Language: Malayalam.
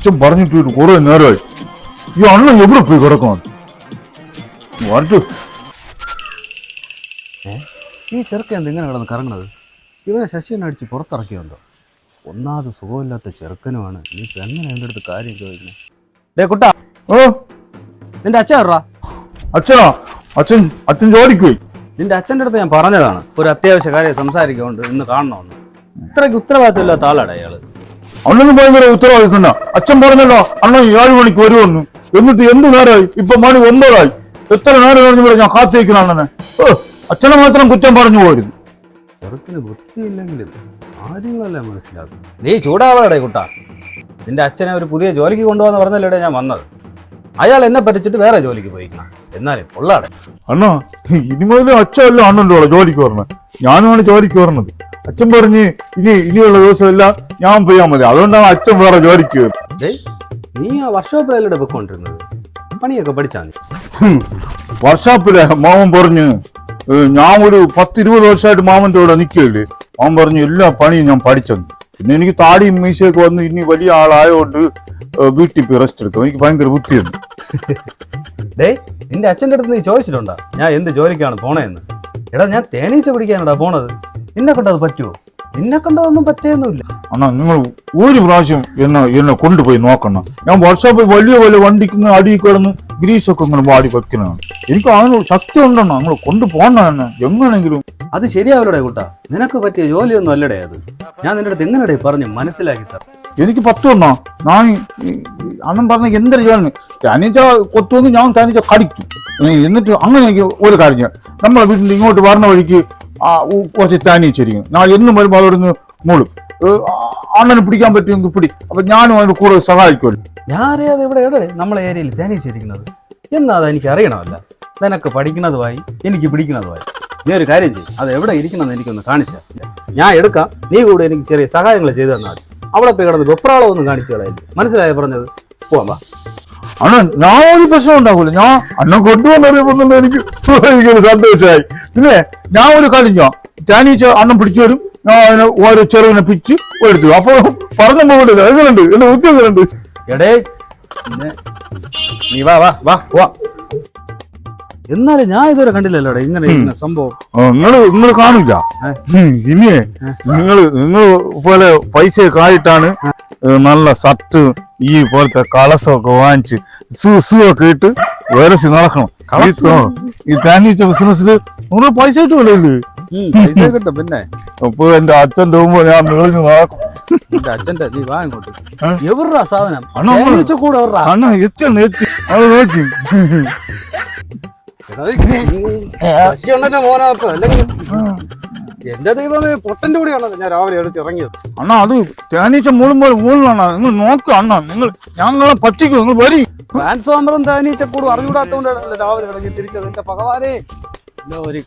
അച്ഛൻ പറഞ്ഞിട്ട് കുറെ നേരമായി. ഈ അണ്ണൻ എവിടെ പോയി കിടക്കാൻ വരട്ടു. ഈ ചെറുക്കൻ എന്തിങ്ങനെ കിടന്ന് കറങ്ങണത്? ഇവനെ ശശിനെ അടിച്ച് പുറത്തിറക്കിയുണ്ടോ? ഒന്നാമത് സുഖമില്ലാത്ത ചെറുക്കനുമാണ്. നീ എങ്ങനെ എൻ്റെ അടുത്ത് കാര്യം ചോദിക്കുന്നത്? ഡേ കുട്ടാ, ഓ നിന്റെ അച്ഛൻ എറാ? അച്ഛനാ? അച്ഛൻ ജോലിക്ക് പോയി. നിന്റെ അച്ഛൻ്റെ അടുത്ത് ഞാൻ പറഞ്ഞതാണ് ഒരു അത്യാവശ്യ കാര്യം സംസാരിക്കുന്നുണ്ട്, ഇന്ന് കാണണമെന്ന്. ഇത്രയ്ക്ക് ഉത്തരവാദിത്തമില്ലാത്ത ആളാണ് അയാള്. അണ്ണന് ഭയങ്കര ഉത്തരവാദിത്തണ്ട. അച്ഛൻ പറഞ്ഞല്ലോ അണ്ണൻ 7 മണിക്ക് വരുമെന്ന്. എന്നിട്ട് എന്ത് നേരമായി? ഇപ്പൊ മണി 9 എത്ര നേരം പറഞ്ഞ ഞാൻ കാത്തിരിക്കണം അണ്ണനെ. അച്ഛനെ മാത്രം കുറ്റം പറഞ്ഞു പോരുന്നു. ചെറുക്കിന് ബുദ്ധിയില്ലെങ്കിലും കാര്യങ്ങളല്ലേ മനസ്സിലാക്കും. നീ ചൂടാവാതെ കുട്ടാ. നിന്റെ അച്ഛനെ ഒരു പുതിയ ജോലിക്ക് കൊണ്ടുപോകാന്ന് പറഞ്ഞല്ലേ ഞാൻ വന്നത്. അയാൾ എന്നെ പറ്റിച്ചിട്ട് വേറെ ജോലിക്ക് പോയിക്കണം. എന്നാലും പൊള്ളാടെ അണ്ണാ, ഇനി മുതൽ അച്ഛനല്ലോ അണ്ണൻ്റെ ജോലിക്ക് പറഞ്ഞത്. ഞാനുമാണ് ജോലിക്ക് പറഞ്ഞത്. അച്ഛൻ പറഞ്ഞ് ഇനിയുള്ള ദിവസമെല്ലാം ഞാൻ പോയാൽ മതി. അതുകൊണ്ടാണ് അച്ഛൻ വേറെ ജോലിക്ക് വരുന്നത്. നീ ആ വർക്ക്ഷോപ്പിലല്ലേ പോയിക്കൊണ്ടിരുന്നത്? പണിയൊക്കെ പഠിച്ചാ നീ? വർക്ക്ഷോപ്പിലെ മാമൻ പറഞ്ഞ് ഞാൻ ഒരു 10-20 വർഷമായിട്ട് മാമന്റെ കൂടെ നിൽക്കുകയല്ലേ. മാമൻ പറഞ്ഞു എല്ലാ പണിയും ഞാൻ പഠിച്ചത്. പിന്നെ എനിക്ക് താടിയും മീശയൊക്കെ വന്ന് ഇനി വലിയ ആളായതുകൊണ്ട് വീട്ടിൽ പോയി റെസ്റ്റ് എടുക്കും. എനിക്ക് ഭയങ്കര ബുദ്ധിയുണ്ട്. ഡേ, നിന്റെ അച്ഛൻ്റെ അടുത്ത് നീ ചോദിച്ചിട്ടുണ്ടോ ഞാൻ എന്ത് ജോലിക്കാണ് പോണേന്ന്? എടാ, ഞാൻ തേനീച്ച പിടിക്കാനാടാ പോണത്. നിന്നെ കൊണ്ടത് പറ്റുമോ? നിന്നെ കൊണ്ടതൊന്നും പറ്റുകയൊന്നുമില്ല. അണ്ണാ, നിങ്ങൾ ഒരു പ്രാവശ്യം എന്നെ കൊണ്ടുപോയി നോക്കണം. ഞാൻ വർക്ക്ഷോപ്പിൽ വലിയ വണ്ടിക്ക് അടി കിടന്ന് ഗ്രീസൊക്കെ ഇങ്ങനെ വാടി വെക്കുന്നതാണ്. എനിക്ക് അതിനൊരു ശക്തി ഉണ്ടെണ്ണ. നിങ്ങൾ കൊണ്ടുപോകണ തന്നെ എങ്ങനെയെങ്കിലും. അത് ശരിയാവലടേ കൂട്ടാ. നിനക്ക് പറ്റിയ ജോലിയൊന്നും അല്ലടേ അത്. ഞാൻ നിന്റെ അടുത്ത് എങ്ങനെടേ പറഞ്ഞ് മനസ്സിലാക്കി തരാം. എനിക്ക് 10 എണ്ണ. ഞാൻ അണ്ണൻ പറഞ്ഞ എന്തൊരു ജോലി തനിച്ച കൊത്തുവന്ന് ഞാൻ തനിച്ച കടിക്കും. എന്നിട്ട് അങ്ങനെ ഒരു കാര്യം, നമ്മളെ വീട്ടിൽ ഇങ്ങോട്ട് വരുന്ന വഴിക്ക് കുറച്ച് തേനീച്ചിരിക്കും. ഞാൻ എന്നും വരുമ്പോൾ അതോടൊന്ന് മൂളും. അണ്ണന് പിടിക്കാൻ പറ്റുമെങ്കിൽ പിടി. അപ്പൊ ഞാനും അതിന് കൂടെ സഹായിക്കുമല്ലോ. ഞാൻ അറിയാതെ ഇവിടെ എവിടെ നമ്മളെ ഏരിയയിൽ തേനീച്ചിരിക്കുന്നത് എന്നാ അത് എനിക്ക് അറിയണമല്ല. നിനക്ക് പഠിക്കുന്നതുമായി എനിക്ക് പിടിക്കുന്നതുമായി. നീ ഒരു കാര്യം ചെയ്യും, അത് എവിടെ ഇരിക്കണമെന്ന് എനിക്കൊന്ന് കാണിച്ചാൽ ഞാൻ എടുക്കാം. നീ കൂടെ എനിക്ക് ചെറിയ സഹായങ്ങൾ ചെയ്തു തന്നാൽ മതി. അവിടെ പോയി കിടന്ന് വെപ്രാളമൊന്നും കാണിച്ചു കളയില്ല. മനസ്സിലായ പറഞ്ഞത്? പോവാം വാ. അണ്ണൻ, ഞാൻ ഒരു പ്രശ്നം ഉണ്ടാകൂല. ഞാൻ അണ്ണൻ കൊണ്ടുവന്നറിയപ്പെടുന്നുണ്ട്. എനിക്ക് ഭയങ്കര സന്തോഷമായി. പിന്നെ ഞാൻ ഒരു കാര്യം ചെയ്യാം. തേനീച്ച അണ്ണൻ പിടിച്ചു വരും. ഞാൻ അതിനെ ഓരോ ചെറുവിനെ പിച്ച് എടുത്തു. അപ്പൊ പറഞ്ഞു പോകണ്ടല്ലോ. എങ്ങനെയുണ്ട് എന്റെ ഉദ്യോഗങ്ങളുണ്ട്? എടേ, നീ വാ വാ വാ പോവാ. എന്നാലും ഞാൻ ഇതുവരെ കണ്ടില്ലല്ലോടെ ഇങ്ങനെ സംഭവം. നിങ്ങൾ കാണില്ല. ഇനിയേ നിങ്ങൾ പോലെ പൈസയൊക്കെ ആയിട്ടാണ് നല്ല ഷർട്ട് ഈ പോലത്തെ കളസൊക്കെ വാങ്ങിച്ച് ഷൂ ഒക്കെ ഇട്ട് വരസി നടക്കണം. ഈ തേനീച്ച ബിസിനസ്സിൽ നിങ്ങൾ പൈസ കിട്ടുമല്ലോ. പൈസ കിട്ടും. പിന്നെ അപ്പൊ എന്റെ അച്ഛൻ്റെ മുമ്പ് ഞാൻ നിളിഞ്ഞ് നടക്കും. എന്റെ അച്ഛന്റെ നീ വാ ഇങ്ങോട്ട്. എവിടാ സാധനം? കൂടെ അണ്ണ എത്തി അത് നോക്കി. മോനാപ്പ് അല്ലെങ്കിൽ എന്റെ ദൈവമേ, പൊട്ടന്റെ കൂടെയാണത് ഞാൻ രാവിലെ ഇറങ്ങിയത്. അണ്ണാ, അത് തേനീച്ച മൂളാണ്. നിങ്ങൾ നോക്കുക അണ്ണാ. ഞങ്ങളെ പറ്റിക്കും. നിങ്ങൾ വരി. ട്രാൻസ്ഫോമറും തേനീച്ചക്കൂടും അറിഞ്ഞൂടാത്തോണ്ടാണ് രാവിലെ ഇറങ്ങി തിരിച്ചത്. എന്റെ ഭഗവാനെ, ഒരു